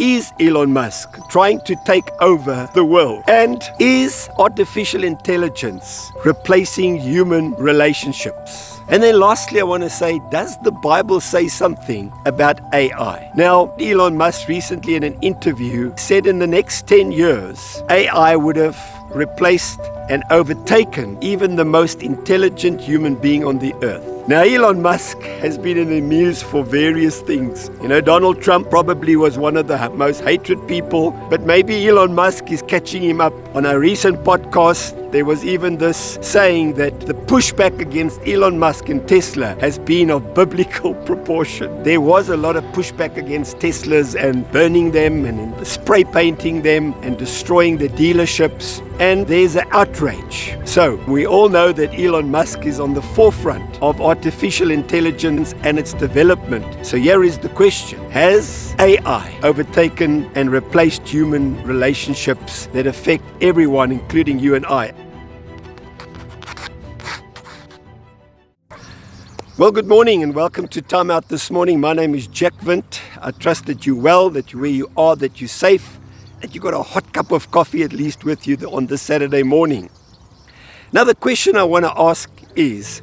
is Elon Musk trying to take over the world? And is artificial intelligence replacing human relationships? And then lastly, I want to say, does the Bible say something about AI? Now, Elon Musk recently in an interview said in the next 10 years, AI would have replaced and overtaken even the most intelligent human being on the earth. Now, Elon Musk has been in the news for various things. Donald Trump probably was one of the most hated people, but maybe Elon Musk is catching him up. On a recent podcast, there was even this saying that the pushback against Elon Musk and Tesla has been of biblical proportion. There was a lot of pushback against Teslas and burning them and spray painting them and destroying the dealerships. And there's an outrage. So we all know that Elon Musk is on the forefront of artificial intelligence and its development. So here is the question. Has AI overtaken and replaced human relationships that affect everyone, including you and I? Well, good morning and welcome to Timeout this morning. My name is Jack Vint. I trust that you're well, that where you are, that you're safe, that you got a hot cup of coffee at least with you on this Saturday morning. Now, the question I want to ask is,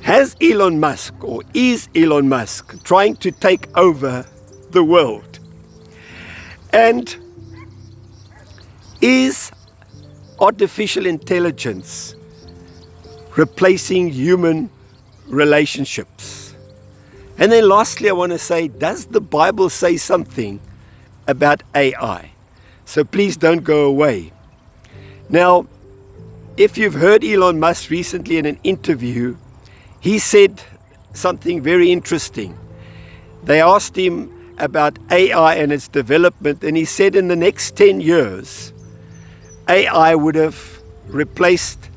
has Elon Musk or is Elon Musk trying to take over the world? And is artificial intelligence replacing human relationships? And then lastly, I want to say, does the Bible say something about AI? So please don't go away. Now, if you've heard Elon Musk recently in an interview, he said something very interesting. They asked him about AI and its development, and he said in the next 10 years, AI would have replaced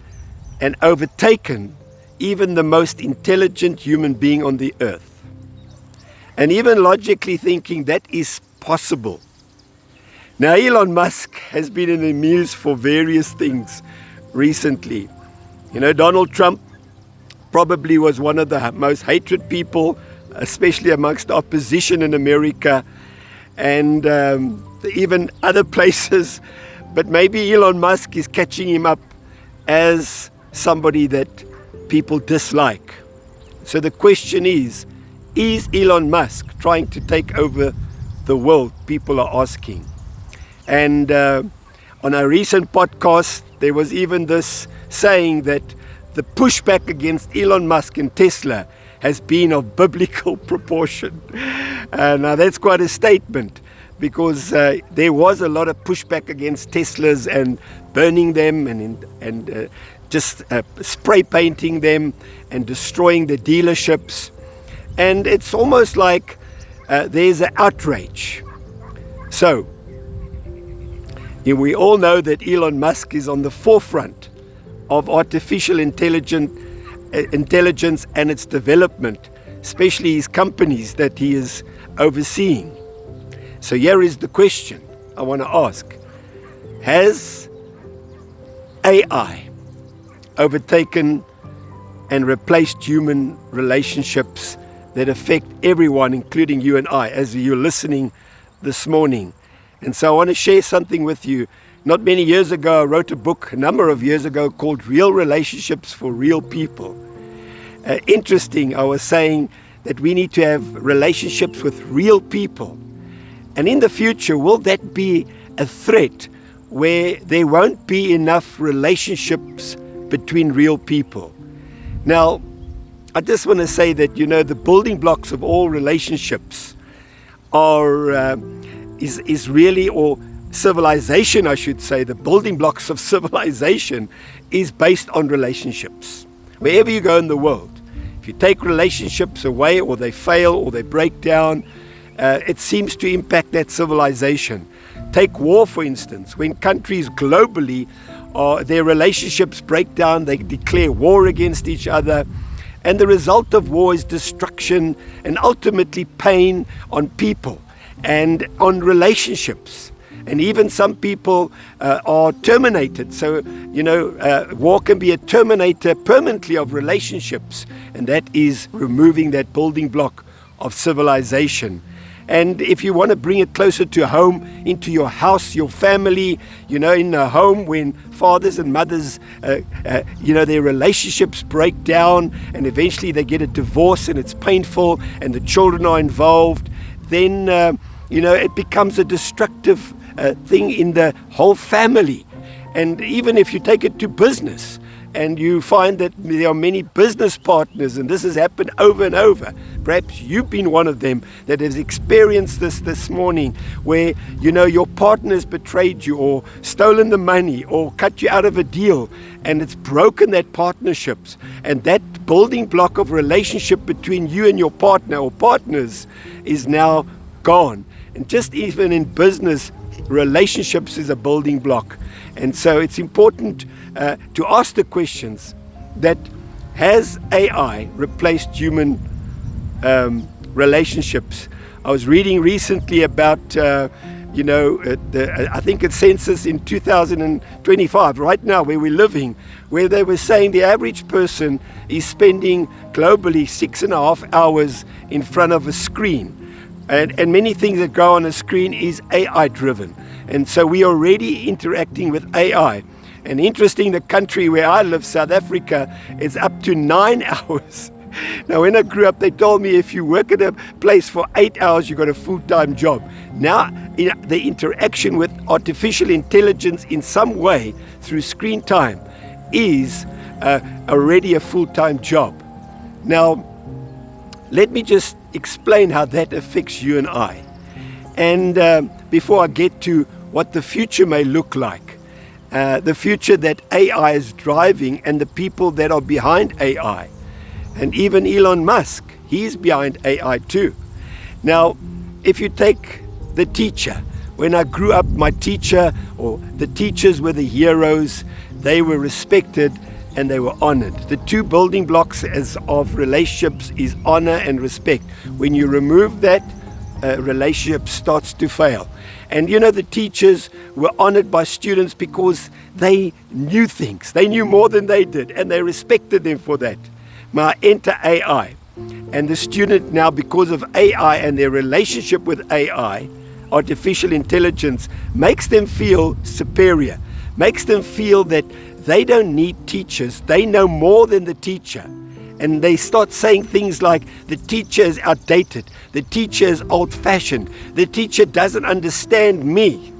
and overtaken even the most intelligent human being on the earth. And even logically thinking, that is possible. Now, Elon Musk has been in the news for various things recently. Donald Trump probably was one of the most hated people, especially amongst the opposition in America and even other places. But maybe Elon Musk is catching him up as somebody that people dislike. So the question is Elon Musk trying to take over the world? People are asking. And on a recent podcast, there was even this saying that the pushback against Elon Musk and Tesla has been of biblical proportion. Now that's quite a statement, because there was a lot of pushback against Teslas and burning them and just spray painting them and destroying the dealerships. And it's almost like there's an outrage. So we all know that Elon Musk is on the forefront of artificial intelligence and its development, especially his companies that he is overseeing. So here is the question I want to ask. Has AI overtaken and replaced human relationships that affect everyone, including you and I, as you're listening this morning? And so I want to share something with you. Not many years ago, I wrote a book, a number of years ago, called Real Relationships for Real People. Interesting, I was saying that we need to have relationships with real people. And in the future, will that be a threat where there won't be enough relationships between real people? Now, I just want to say that, the building blocks of all relationships is really, or civilization, I should say, the building blocks of civilization is based on relationships. Wherever you go in the world, if you take relationships away, or they fail, or they break down, it seems to impact that civilization. Take war, for instance. When countries globally, their relationships break down, they declare war against each other, and the result of war is destruction and ultimately pain on people and on relationships. And even some people are terminated. So, war can be a terminator permanently of relationships, and that is removing that building block of civilization. And if you want to bring it closer to home, into your house, your family, in a home when fathers and mothers, their relationships break down and eventually they get a divorce and it's painful and the children are involved, then, it becomes a destructive thing in the whole family. And even if you take it to business, and you find that there are many business partners, and this has happened over and over. Perhaps you've been one of them that has experienced this morning, where your partner's betrayed you or stolen the money or cut you out of a deal, and it's broken that partnerships, and that building block of relationship between you and your partner or partners is now gone. And just even in business, relationships is a building block. And so it's important to ask the questions that, has AI replaced human relationships? I was reading recently about, I think it's census in 2025, right now where we're living, where they were saying the average person is spending globally 6.5 hours in front of a screen. And many things that go on a screen is AI driven. And so we are already interacting with AI. And interesting, the country where I live, South Africa, is up to 9 hours. Now, when I grew up, they told me if you work at a place for 8 hours, you got a full-time job. Now, the interaction with artificial intelligence in some way through screen time is already a full-time job. Now, let me just explain how that affects you and I. And before I get to what the future may look like, the future that AI is driving and the people that are behind AI. And even Elon Musk, he's behind AI too. Now, if you take the teacher, when I grew up, my teacher or the teachers were the heroes. They were respected and they were honored. The two building blocks of relationships is honor and respect. When you remove that, relationship starts to fail. And the teachers were honored by students because they knew things. They knew more than they did, and they respected them for that. Now enter AI. And the student now, because of AI and their relationship with AI, artificial intelligence, makes them feel superior, makes them feel that they don't need teachers. They know more than the teacher. And they start saying things like, the teacher is outdated, the teacher is old-fashioned, the teacher doesn't understand me.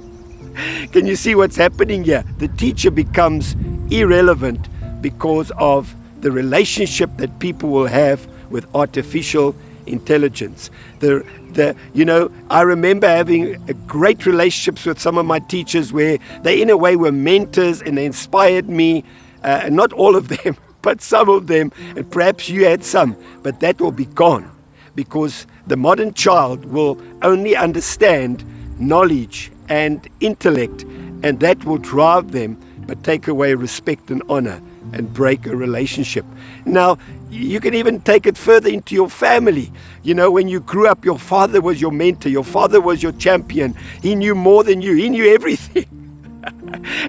Can you see what's happening here? The teacher becomes irrelevant because of the relationship that people will have with artificial intelligence. I remember having a great relationships with some of my teachers where they in a way were mentors and they inspired me, and not all of them, but some of them, and perhaps you had some, but that will be gone because the modern child will only understand knowledge and intellect, and that will drive them, but take away respect and honor and break a relationship. Now, you can even take it further into your family. When you grew up, your father was your mentor, your father was your champion. He knew more than you, he knew everything.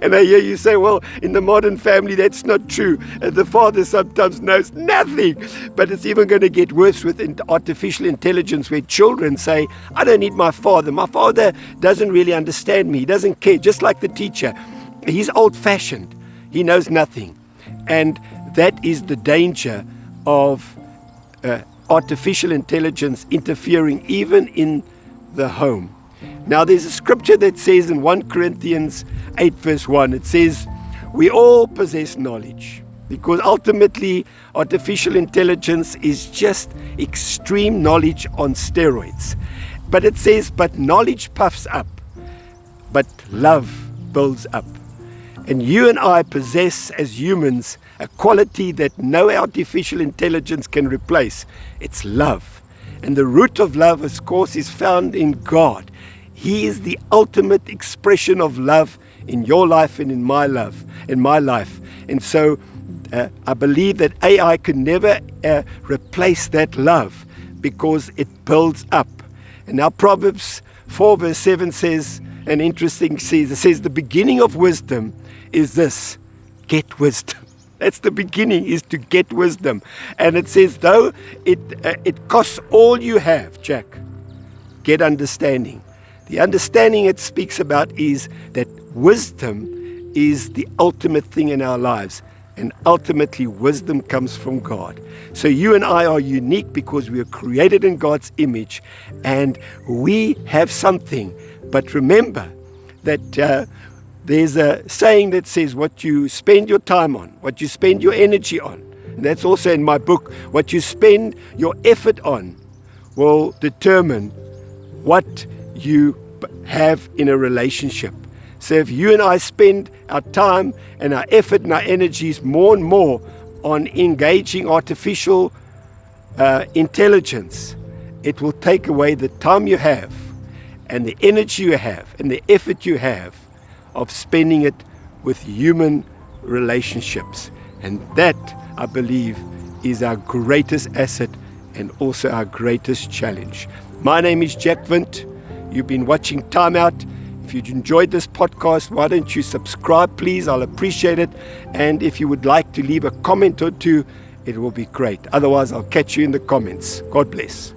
And I hear you say, well, in the modern family, that's not true. The father sometimes knows nothing. But it's even going to get worse with artificial intelligence, where children say, I don't need my father. My father doesn't really understand me. He doesn't care, just like the teacher. He's old-fashioned. He knows nothing. And that is the danger of artificial intelligence interfering even in the home. Now, there's a scripture that says in 1 Corinthians 8 verse 1, it says, we all possess knowledge, because ultimately artificial intelligence is just extreme knowledge on steroids. But it says, but knowledge puffs up, but love builds up. And you and I possess as humans a quality that no artificial intelligence can replace. It's love. And the root of love, of course, is found in God. He is the ultimate expression of love in your life and in my life. And so I believe that AI can never replace that love, because it builds up. And now Proverbs 4 verse 7 says, an interesting says, it says, the beginning of wisdom is this, get wisdom. That's the beginning, is to get wisdom. And it says, though it costs all you have, Jack, get understanding. The understanding it speaks about is that wisdom is the ultimate thing in our lives. And ultimately, wisdom comes from God. So you and I are unique because we are created in God's image and we have something. But remember that there's a saying that says what you spend your time on, what you spend your energy on, and that's also in my book, what you spend your effort on will determine what you have in a relationship. So if you and I spend our time and our effort and our energies more and more on engaging artificial intelligence, it will take away the time you have and the energy you have and the effort you have of spending it with human relationships. And that, I believe, is our greatest asset and also our greatest challenge. My name is Jack Vint. You've been watching Timeout. If you enjoyed this podcast, why don't you subscribe, please? I'll appreciate it. And if you would like to leave a comment or two, it will be great. Otherwise, I'll catch you in the comments. God bless.